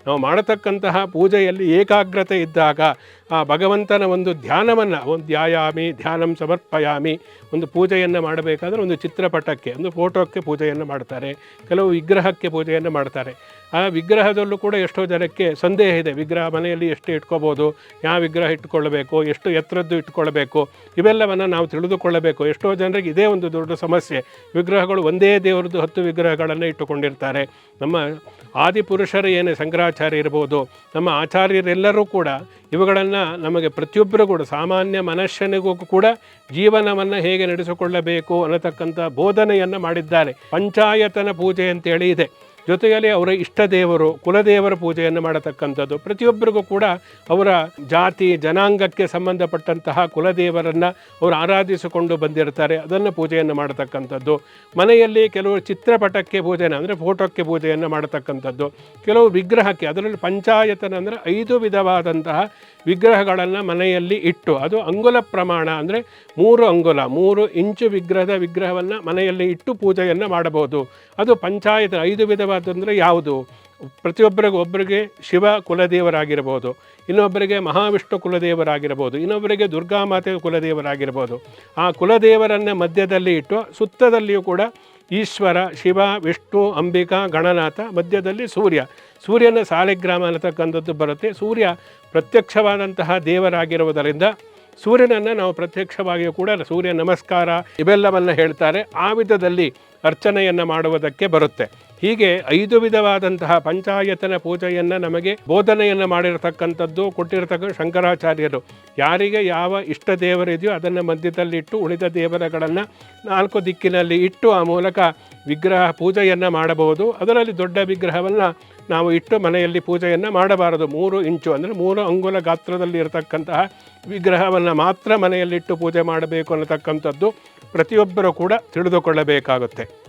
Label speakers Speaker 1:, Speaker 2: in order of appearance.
Speaker 1: ನಾವು ಮಾಡತಕ್ಕಂತಹ ಪೂಜೆಯಲ್ಲಿ ಏಕಾಗ್ರತೆ ಇದ್ದಾಗ ಆ ಭಗವಂತನ ಒಂದು ಧ್ಯಾನವನ್ನು ಒಂದು ಧ್ಯಾಯಾಮಿ ಧ್ಯಾನಂ ಸಮರ್ಪಯಾಮಿ ಒಂದು ಪೂಜೆಯನ್ನು ಮಾಡಬೇಕಾದ್ರೆ ಒಂದು ಚಿತ್ರಪಟಕ್ಕೆ ಒಂದು ಫೋಟೋಕ್ಕೆ ಪೂಜೆಯನ್ನು ಮಾಡ್ತಾರೆ, ಕೆಲವು ವಿಗ್ರಹಕ್ಕೆ ಪೂಜೆಯನ್ನು ಮಾಡ್ತಾರೆ. ಆ ವಿಗ್ರಹದಲ್ಲೂ ಕೂಡ ಎಷ್ಟೋ ಜನಕ್ಕೆ ಸಂದೇಹ ಇದೆ, ವಿಗ್ರಹ ಮನೆಯಲ್ಲಿ ಎಷ್ಟು ಇಟ್ಕೋಬೋದು, ಯಾವ ವಿಗ್ರಹ ಇಟ್ಕೊಳ್ಬೇಕು, ಎಷ್ಟು ಎತ್ತರದ್ದು ಇಟ್ಕೊಳ್ಬೇಕು, ಇವೆಲ್ಲವನ್ನು ನಾವು ತಿಳಿದುಕೊಳ್ಳಬೇಕು. ಎಷ್ಟೋ ಜನರಿಗೆ ಇದೇ ಒಂದು ದೊಡ್ಡ ಸಮಸ್ಯೆ, ವಿಗ್ರಹಗಳು ಒಂದೇ ದೇವರದ್ದು 10 ವಿಗ್ರಹಗಳನ್ನು ಇಟ್ಟುಕೊಂಡಿರ್ತಾರೆ. ನಮ್ಮ ಆದಿಪುರುಷರು ಏನೇ ಶಂಕರಾಚಾರ್ಯ ಇರ್ಬೋದು, ನಮ್ಮ ಆಚಾರ್ಯರೆಲ್ಲರೂ ಕೂಡ ಇವುಗಳನ್ನು ನಮಗೆ ಪ್ರತಿಯೊಬ್ಬರು ಕೂಡ ಸಾಮಾನ್ಯ ಮನುಷ್ಯನಿಗೂ ಕೂಡ ಜೀವನವನ್ನು ಹೇಗೆ ನಡೆಸಿಕೊಳ್ಳಬೇಕು ಅನ್ನತಕ್ಕಂಥ ಬೋಧನೆಯನ್ನು ಮಾಡಿದ್ದಾರೆ. ಪಂಚಾಯತನ ಪೂಜೆ ಅಂತೇಳಿ ಇದೆ. ಜೊತೆಯಲ್ಲಿ ಅವರ ಇಷ್ಟ ದೇವರು ಕುಲದೇವರ ಪೂಜೆಯನ್ನು ಮಾಡತಕ್ಕಂಥದ್ದು. ಪ್ರತಿಯೊಬ್ಬರಿಗೂ ಕೂಡ ಅವರ ಜಾತಿ ಜನಾಂಗಕ್ಕೆ ಸಂಬಂಧಪಟ್ಟಂತಹ ಕುಲದೇವರನ್ನು ಅವರು ಆರಾಧಿಸಿಕೊಂಡು ಬಂದಿರ್ತಾರೆ, ಅದನ್ನು ಪೂಜೆಯನ್ನು ಮಾಡತಕ್ಕಂಥದ್ದು. ಮನೆಯಲ್ಲಿ ಕೆಲವು ಚಿತ್ರಪಟಕ್ಕೆ ಪೂಜೆಯನ್ನು ಅಂದರೆ ಫೋಟೋಕ್ಕೆ ಪೂಜೆಯನ್ನು ಮಾಡತಕ್ಕಂಥದ್ದು, ಕೆಲವು ವಿಗ್ರಹಕ್ಕೆ, ಅದರಲ್ಲಿ ಪಂಚಾಯತನ ಅಂದರೆ 5 ವಿಧವಾದಂತಹ ವಿಗ್ರಹಗಳನ್ನು ಮನೆಯಲ್ಲಿ ಇಟ್ಟು, ಅದು ಅಂಗುಲ ಪ್ರಮಾಣ ಅಂದರೆ 3 ಅಂಗುಲ 3 ಇಂಚು ವಿಗ್ರಹವನ್ನು ಮನೆಯಲ್ಲಿ ಇಟ್ಟು ಪೂಜೆಯನ್ನು ಮಾಡಬಹುದು. ಅದು ಪಂಚಾಯತ 5 ವಿಧವಾದಂದರೆ ಯಾವುದು? ಒಬ್ಬರಿಗೆ ಶಿವ ಕುಲದೇವರಾಗಿರ್ಬೋದು, ಇನ್ನೊಬ್ಬರಿಗೆ ಮಹಾವಿಷ್ಣು ಕುಲದೇವರಾಗಿರ್ಬೋದು, ಇನ್ನೊಬ್ಬರಿಗೆ ದುರ್ಗಾಮಾತೆ ಕುಲದೇವರಾಗಿರ್ಬೋದು. ಆ ಕುಲದೇವರನ್ನು ಮಧ್ಯದಲ್ಲಿ ಇಟ್ಟು ಸುತ್ತದಲ್ಲಿಯೂ ಕೂಡ ಈಶ್ವರ, ಶಿವ, ವಿಷ್ಣು, ಅಂಬಿಕಾ, ಗಣನಾಥ, ಮಧ್ಯದಲ್ಲಿ ಸೂರ್ಯನ ಸಾಲಿಗ್ರಾಮ ಅನ್ನತಕ್ಕಂಥದ್ದು ಬರುತ್ತೆ. ಸೂರ್ಯ ಪ್ರತ್ಯಕ್ಷವಾದಂತಹ ದೇವರಾಗಿರುವುದರಿಂದ ಸೂರ್ಯನನ್ನು ನಾವು ಪ್ರತ್ಯಕ್ಷವಾಗಿಯೂ ಕೂಡ ಸೂರ್ಯ ನಮಸ್ಕಾರ ಇವೆಲ್ಲವನ್ನು ಹೇಳ್ತಾರೆ. ಆ ವಿಧದಲ್ಲಿ ಅರ್ಚನೆಯನ್ನು ಮಾಡುವುದಕ್ಕೆ ಬರುತ್ತೆ. ಹೀಗೆ 5 ವಿಧವಾದಂತಹ ಪಂಚಾಯತನ ಪೂಜೆಯನ್ನು ನಮಗೆ ಬೋಧನೆಯನ್ನು ಮಾಡಿರತಕ್ಕಂಥದ್ದು ಕೊಟ್ಟಿರತಕ್ಕ ಶಂಕರಾಚಾರ್ಯರು. ಯಾರಿಗೆ ಯಾವ ಇಷ್ಟ ದೇವರಿದೆಯೋ ಅದನ್ನು ಮಧ್ಯದಲ್ಲಿಟ್ಟು ಉಳಿದ ದೇವರುಗಳನ್ನು 4 ದಿಕ್ಕಿನಲ್ಲಿ ಇಟ್ಟು ಆ ಮೂಲಕ ವಿಗ್ರಹ ಪೂಜೆಯನ್ನು ಮಾಡಬಹುದು. ಅದರಲ್ಲಿ ದೊಡ್ಡ ವಿಗ್ರಹವನ್ನು ನಾವು ಇಟ್ಟು ಮನೆಯಲ್ಲಿ ಪೂಜೆಯನ್ನು ಮಾಡಬಾರದು. 3 ಇಂಚು ಅಂದರೆ 3 ಅಂಗುಲ ಗಾತ್ರದಲ್ಲಿ ಇರತಕ್ಕಂತಹ ವಿಗ್ರಹವನ್ನು ಮಾತ್ರ ಮನೆಯಲ್ಲಿಟ್ಟು ಪೂಜೆ ಮಾಡಬೇಕು ಅನ್ನತಕ್ಕಂಥದ್ದು ಪ್ರತಿಯೊಬ್ಬರೂ ಕೂಡ ತಿಳಿದುಕೊಳ್ಳಬೇಕಾಗುತ್ತೆ.